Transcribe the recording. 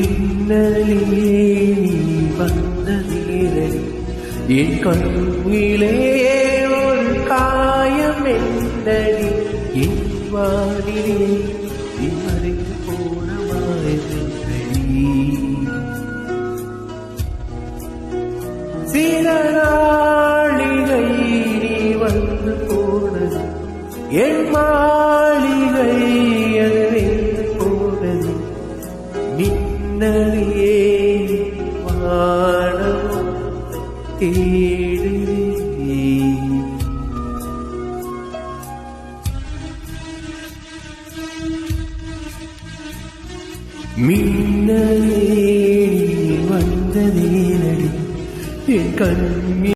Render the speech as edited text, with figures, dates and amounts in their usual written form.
மின்னலே வந்த நேரடி என் கண்ணிலே ஒரு காயம் என்னடி என் வானிலே மறைந்து போன மாயடி சில நாளிகை நீ வந்து போனது என் மாளிகை அது வெந்து போனது மின்னலே வானம் தேடுதே மின்னலே வந்ததே நடி என் கண்ணி